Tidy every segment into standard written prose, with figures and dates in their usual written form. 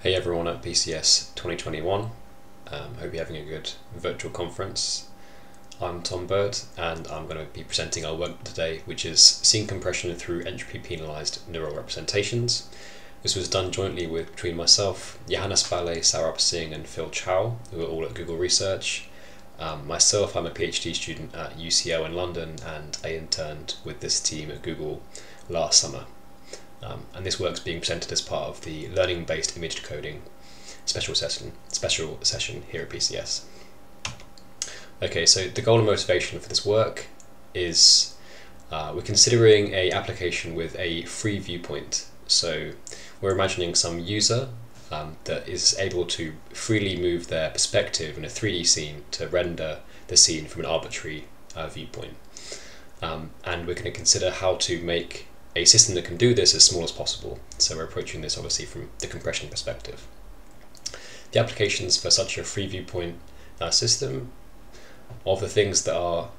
Hey everyone at PCS 2021, hope you're having a good virtual conference. I'm Tom Bird and I'm going to be presenting our work today, which is scene compression through entropy penalized neural representations. This was done jointly between myself, Johannes Ballet, Sarab Singh and Phil Chow, who are all at Google Research. Myself, I'm a PhD student at UCL in London and I interned with this team at Google last summer. And this work's being presented as part of the learning-based image decoding special session here at PCS. Okay, so the goal and motivation for this work is we're considering an application with a free viewpoint. So we're imagining some user that is able to freely move their perspective in a 3D scene to render the scene from an arbitrary viewpoint. And we're going to consider how to make a system that can do this as small as possible. So we're approaching this obviously from the compression perspective. The applications for such a free viewpoint system of the things that are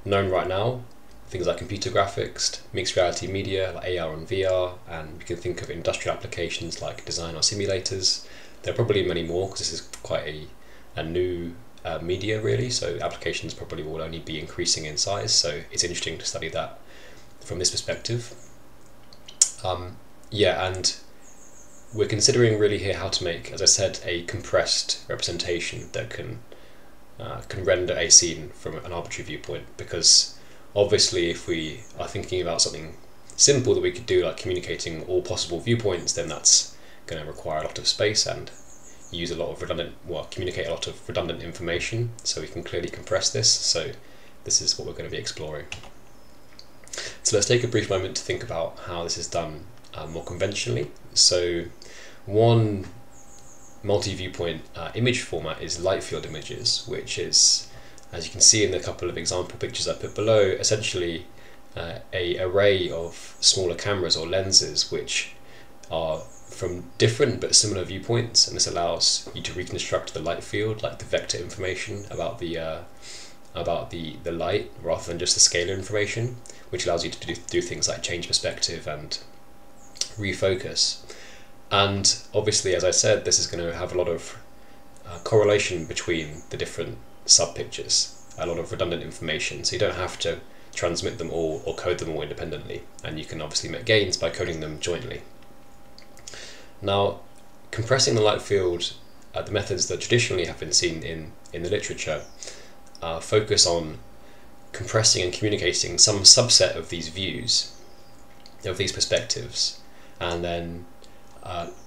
known right now, things like computer graphics, mixed reality media like AR and VR, and we can think of industrial applications like design or simulators. There are probably many more because this is quite a new media really, so applications probably will only be increasing in size, so it's interesting to study that from this perspective. And we're considering really here how to make, as I said, a compressed representation that can render a scene from an arbitrary viewpoint, because obviously if we are thinking about something simple that we could do like communicating all possible viewpoints, then that's going to require a lot of space and use a lot of communicate a lot of redundant information, so we can clearly compress this. So this is what we're going to be exploring. So let's take a brief moment to think about how this is done more conventionally. So one multi-viewpoint image format is Lightfield images, which is, as you can see in the couple of example pictures I put below, essentially an array of smaller cameras or lenses which are from different but similar viewpoints, and this allows you to reconstruct the light field, like the vector information about the light rather than just the scalar information, which allows you to do things like change perspective and refocus. And obviously, as I said, this is going to have a lot of correlation between the different sub-pictures, a lot of redundant information, so you don't have to transmit them all or code them all independently, and you can obviously make gains by coding them jointly. Now, compressing the light field, the methods that traditionally have been seen in the literature focus on compressing and communicating some subset of these views, of these perspectives, and then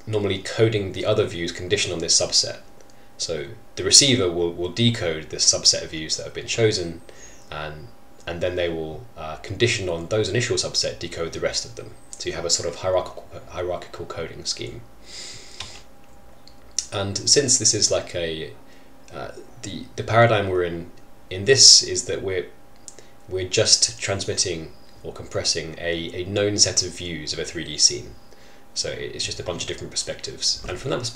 normally coding the other views conditioned on this subset. So the receiver will decode this subset of views that have been chosen, and then they will, conditioned on those initial subset, decode the rest of them. So you have a sort of hierarchical coding scheme. And since this is like the paradigm we're in this is that we're just transmitting or compressing a known set of views of a 3D scene. So it's just a bunch of different perspectives. And from that, it's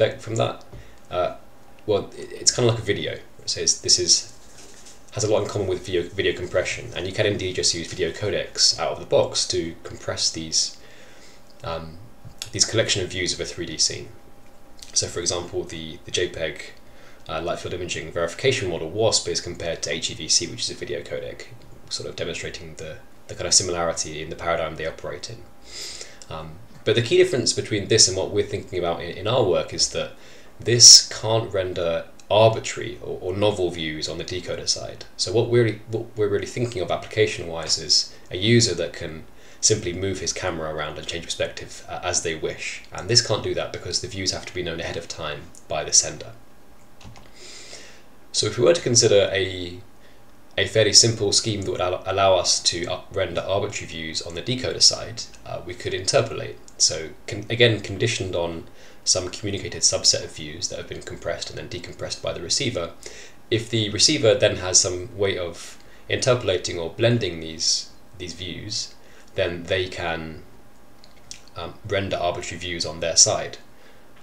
kind of like a video. So this has a lot in common with video compression, and you can indeed just use video codecs out of the box to compress these collection of views of a 3D scene. So for example, the JPEG Lightfield imaging verification model WASP is compared to HEVC, which is a video codec, sort of demonstrating the kind of similarity in the paradigm they operate in. But the key difference between this and what we're thinking about in our work is that this can't render arbitrary or novel views on the decoder side. So what we're really thinking of application-wise is a user that can simply move his camera around and change perspective as they wish. And this can't do that because the views have to be known ahead of time by the sender. So if we were to consider a fairly simple scheme that would allow us to render arbitrary views on the decoder side, we could interpolate. So again, conditioned on some communicated subset of views that have been compressed and then decompressed by the receiver. If the receiver then has some way of interpolating or blending these views, then they can render arbitrary views on their side.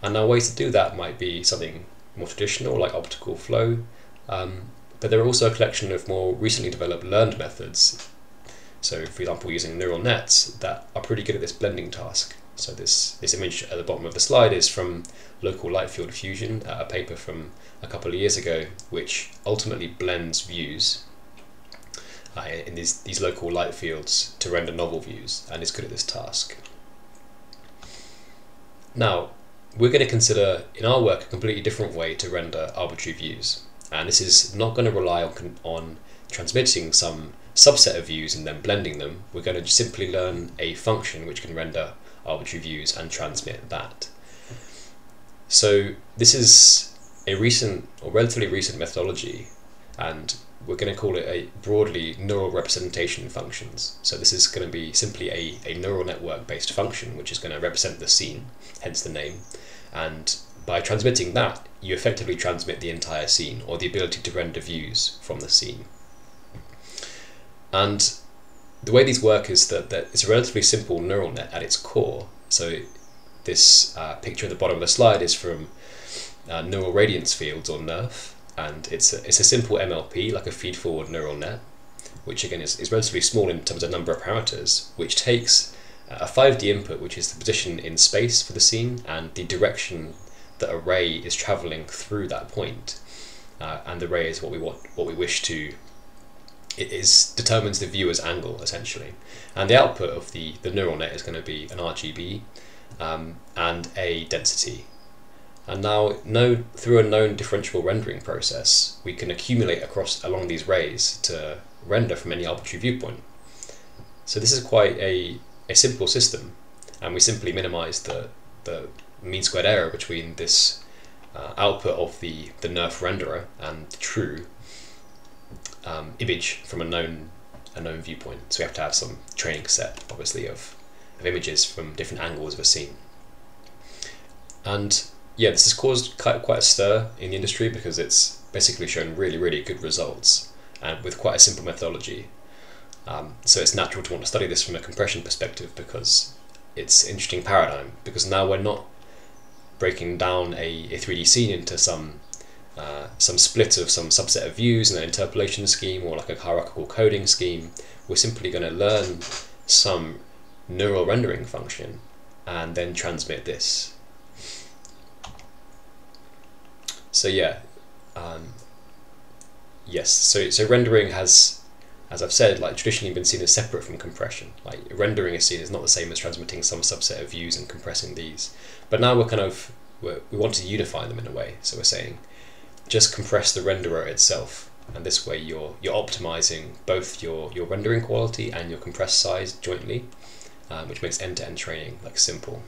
And now ways to do that might be something more traditional like optical flow, but there are also a collection of more recently developed learned methods. So for example, using neural nets that are pretty good at this blending task. So this image at the bottom of the slide is from local Lightfield fusion, a paper from a couple of years ago, which ultimately blends views in these local light fields to render novel views, and is good at this task. Now, we're going to consider in our work a completely different way to render arbitrary views, and this is not going to rely on transmitting some subset of views and then blending them. We're going to simply learn a function which can render arbitrary views and transmit that. So this is a recent or relatively recent methodology, and we're going to call it a broadly neural representation functions. So this is going to be simply a neural network based function which is going to represent the scene, hence the name, and by transmitting that you effectively transmit the entire scene, or the ability to render views from the scene. And the way these work is that it's a relatively simple neural net at its core. So this picture at the bottom of the slide is from neural radiance fields, or NeRF, and it's a simple MLP, like a feed-forward neural net, which again is relatively small in terms of number of parameters, which takes a 5D input, which is the position in space for the scene and the direction that a ray is travelling through that point, and the ray is what we wish to. It determines the viewer's angle, essentially, and the output of the neural net is going to be an RGB and a density. And now, through a known differentiable rendering process, we can accumulate along these rays to render from any arbitrary viewpoint. So this is quite a simple system, and we simply minimize the mean squared error between this output of the NeRF renderer and the true image from a known viewpoint. So we have to have some training set, obviously, of images from different angles of a scene. And yeah, this has caused quite a stir in the industry because it's basically shown really good results, and with quite a simple methodology. So it's natural to want to study this from a compression perspective, because it's an interesting paradigm, because now we're not breaking down a 3D scene into some split of some subset of views and an interpolation scheme, or like a hierarchical coding scheme. We're simply going to learn some neural rendering function and then transmit this. So yeah, yes. So rendering has, as I've said, like traditionally been seen as separate from compression. Like rendering a scene is not the same as transmitting some subset of views and compressing these. But now we want to unify them in a way. So we're saying, just compress the renderer itself, and this way you're optimizing both your rendering quality and your compressed size jointly, which makes end-to-end training simple.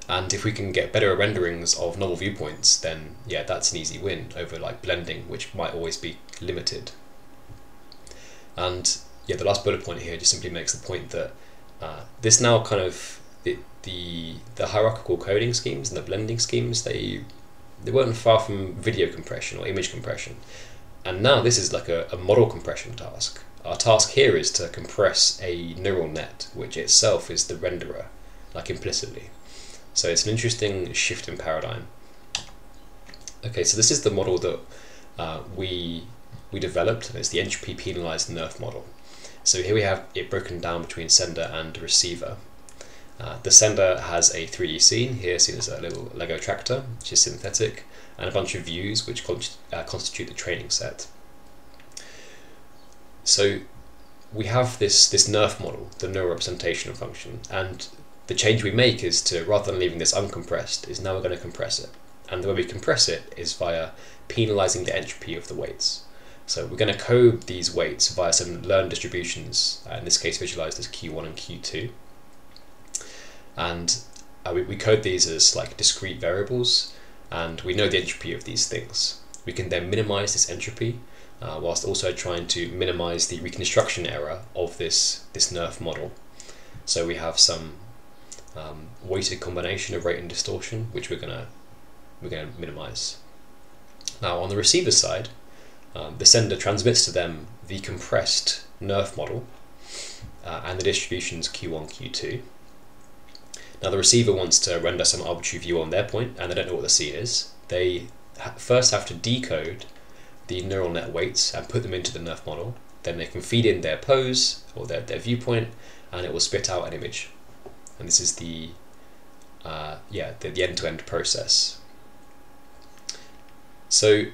And if we can get better renderings of novel viewpoints, then yeah, that's an easy win over blending, which might always be limited. And yeah, the last bullet point here just simply makes the point that this now the hierarchical coding schemes and the blending schemes, they weren't far from video compression or image compression, and now this is like a model compression task. Our task here is to compress a neural net, which itself is the renderer, implicitly. So it's an interesting shift in paradigm. Okay, so this is the model that we developed, and it's the entropy penalized NeRF model. So here we have it broken down between sender and receiver. The sender has a 3D scene, here seen as a little Lego tractor, which is synthetic, and a bunch of views which constitute the training set. So we have this NeRF model, the neural representation function, and the change we make is to, rather than leaving this uncompressed, is now we're going to compress it. And the way we compress it is via penalizing the entropy of the weights. So we're going to code these weights via some learned distributions, in this case visualized as Q1 and Q2. And we code these as discrete variables, and we know the entropy of these things. We can then minimize this entropy, whilst also trying to minimize the reconstruction error of this NeRF model. So we have some weighted combination of rate and distortion, which we're gonna minimize. Now on the receiver side, the sender transmits to them the compressed NeRF model and the distributions Q1, Q2. Now the receiver wants to render some arbitrary view on their point, and they don't know what the scene is. They first have to decode the neural net weights and put them into the NeRF model. Then they can feed in their pose or their viewpoint, and it will spit out an image. and this is the end-to-end process. So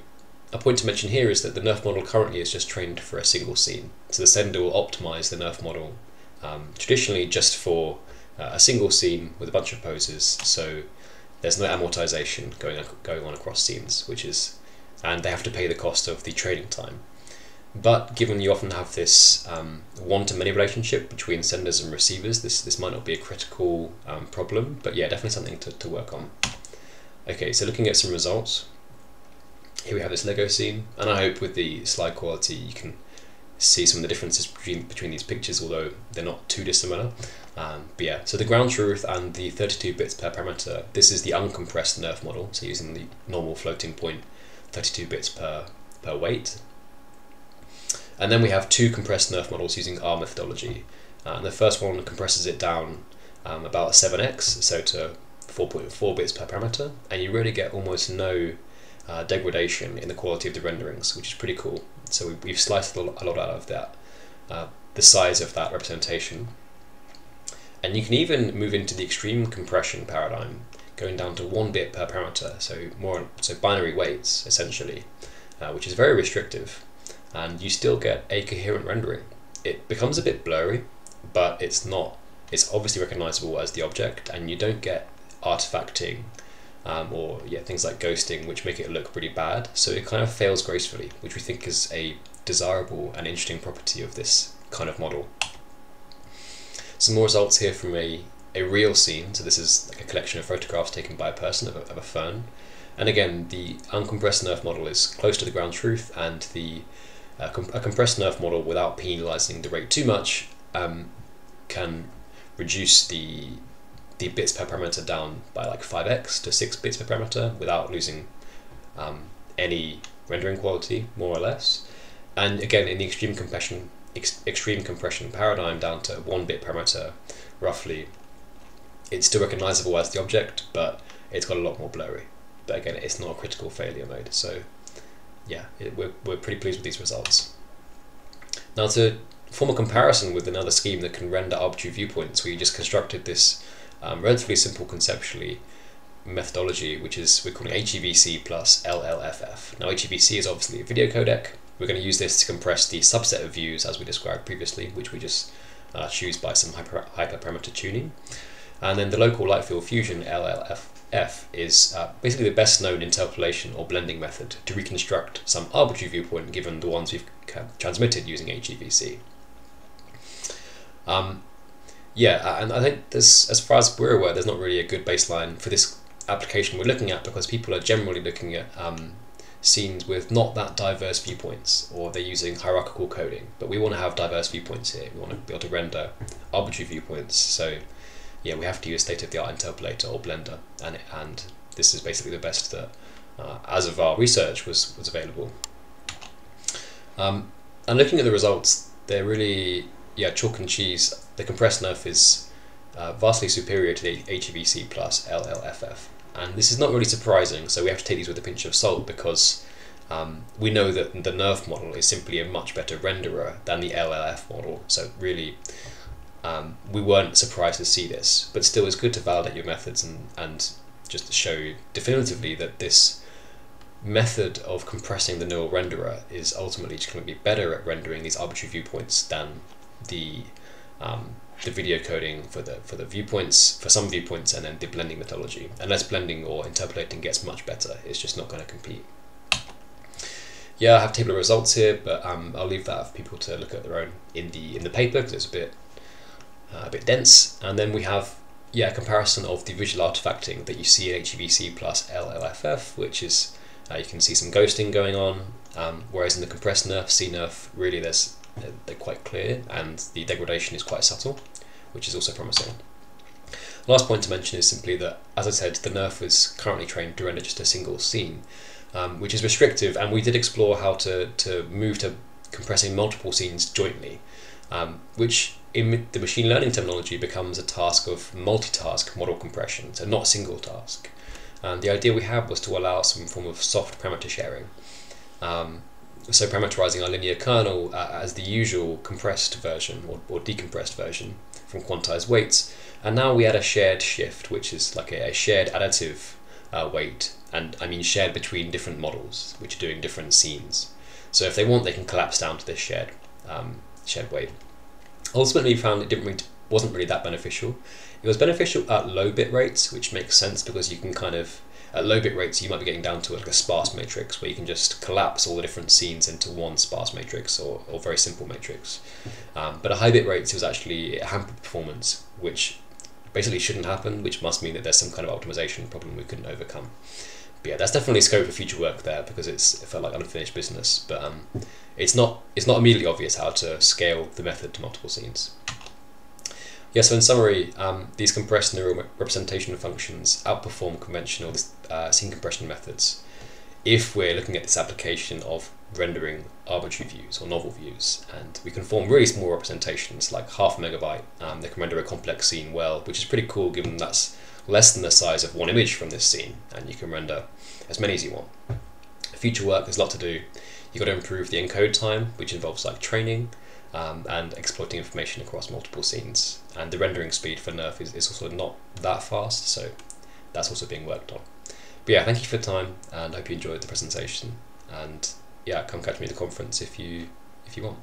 a point to mention here is that the NERF model currently is just trained for a single scene. So the sender will optimize the NERF model traditionally just for a single scene with a bunch of poses. So there's no amortization going on across scenes, and they have to pay the cost of the training time. But given you often have this one-to-many relationship between senders and receivers, this might not be a critical problem, but yeah, definitely something to work on. Okay, so looking at some results. Here we have this Lego scene, and I hope with the slide quality you can see some of the differences between these pictures, although they're not too dissimilar. But yeah, so the ground truth and the 32 bits per parameter, this is the uncompressed NERF model, so using the normal floating point 32 bits per weight. And then we have two compressed NERF models using R methodology. And the first one compresses it down about 7x, so to 4.4 bits per parameter, and you really get almost no degradation in the quality of the renderings, which is pretty cool. So we've sliced a lot out of that, the size of that representation. And you can even move into the extreme compression paradigm, going down to 1 bit per parameter, so binary weights essentially, which is very restrictive, and you still get a coherent rendering. It becomes a bit blurry, but it's obviously recognizable as the object, and you don't get artifacting or things like ghosting, which make it look pretty bad. So it kind of fails gracefully, which we think is a desirable and interesting property of this kind of model. Some more results here from a real scene. So this is like a collection of photographs taken by a person of a fern. And again, the uncompressed NERF model is close to the ground truth, and a compressed NERF model without penalizing the rate too much can reduce the bits per parameter down by like 5x to 6 bits per parameter without losing any rendering quality, more or less. And again, in the extreme compression paradigm, down to 1 bit per parameter roughly, it's still recognizable as the object, but it's got a lot more blurry. But again, it's not a critical failure mode, so yeah, we're pretty pleased with these results. Now, to form a comparison with another scheme that can render arbitrary viewpoints, we just constructed this relatively simple conceptually methodology, which is we're calling HEVC plus LLFF. Now, HEVC is obviously a video codec. We're going to use this to compress the subset of views as we described previously, which we just choose by some hyperparameter tuning. And then the local Lightfield fusion, LLFF, is basically the best known interpolation or blending method to reconstruct some arbitrary viewpoint given the ones we've transmitted using HEVC. And I think as far as we're aware, there's not really a good baseline for this application we're looking at, because people are generally looking at scenes with not that diverse viewpoints, or they're using hierarchical coding. But we want to have diverse viewpoints here. We want to be able to render arbitrary viewpoints. So yeah, we have to use state-of-the-art interpolator or blender, and this is basically the best that, as of our research, was available. And looking at the results, they're really chalk and cheese. The compressed NERF is vastly superior to the HEVC plus LLFF, and this is not really surprising, so we have to take these with a pinch of salt, because we know that the NERF model is simply a much better renderer than the LLF model, so really we weren't surprised to see this, but still it's good to validate your methods and just to show definitively that this method of compressing the neural renderer is ultimately just going to be better at rendering these arbitrary viewpoints than the video coding for the viewpoints, for some viewpoints, and then the blending methodology. Unless blending or interpolating gets much better, it's just not going to compete. Yeah, I have a table of results here, but I'll leave that for people to look at their own in the paper, because it's a bit dense. And then we have a comparison of the visual artifacting that you see in HEVC plus LLFF, which is you can see some ghosting going on, whereas in the compressed NERF, CNERF, really they're quite clear, and the degradation is quite subtle, which is also promising. Last point to mention is simply that, as I said, the NERF is currently trained to render just a single scene, which is restrictive, and we did explore how to move to compressing multiple scenes jointly, which in the machine learning terminology becomes a task of multitask model compression, so not single task. And the idea we had was to allow some form of soft parameter sharing. So parameterizing our linear kernel as the usual compressed version or decompressed version from quantized weights, And now we add a shared shift, which is like a shared additive weight, and I mean shared between different models, which are doing different scenes. So if they want, they can collapse down to this shared weight. Ultimately, we found wasn't really that beneficial. It was beneficial at low bit rates, which makes sense because you can kind of, at low bit rates, you might be getting down to like a sparse matrix where you can just collapse all the different scenes into one sparse matrix or very simple matrix. But at high bit rates, it hampered performance, which basically shouldn't happen, which must mean that there's some kind of optimization problem we couldn't overcome. But yeah, that's definitely scope for future work there because it felt like unfinished business. But it's not immediately obvious how to scale the method to multiple scenes. Yeah, so in summary, these compressed neural representation functions outperform conventional scene compression methods if we're looking at this application of rendering arbitrary views or novel views, and we can form really small representations like half a megabyte. They can render a complex scene well, which is pretty cool given that's less than the size of one image from this scene, and you can render as many as you want. Future work, there's a lot to do. You've got to improve the encode time, which involves like training and exploiting information across multiple scenes. And the rendering speed for NERF is also not that fast, so that's also being worked on. But yeah, thank you for your time, and I hope you enjoyed the presentation. And yeah, come catch me at the conference if you want.